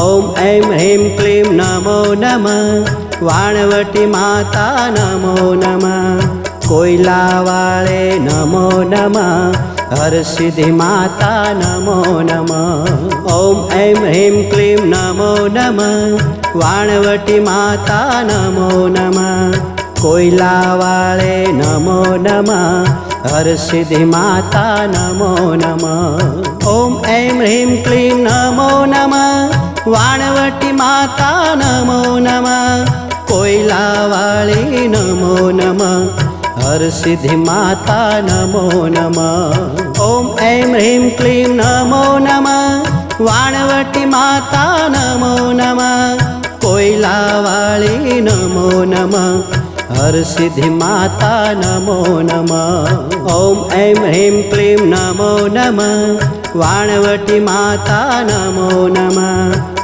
ओम ऐं ह्रीं क्लीं नमो नमः। वाणवटी माता नमो नमः। कोयलावाळे नमो नमः। हरसिद्धि माता नमो नमः। ओम ऐं ह्रीं क्लीं नमो नमः। वाणवटी माता नमो नमः। कोयलावाळे नमो नमः। हरसिद्धि माता नमो नमः। ओम ऐं ह्रीं क्लीं नमो नमः। वाणवटी माता नमो नमः। कोयलावाळे नमो नमः। हरसिद्धि माता नमो नमः। ओम ऐं ह्रीं क्लीं नमो नमः। वाणवटी माता नमो नमः। कोयलावाळे नमो नमः। हरसिद्धि माता नमो नमः। ओम ऐं ह्रीं क्लीं नमो नमः। वाणवटी माता नमो नमः।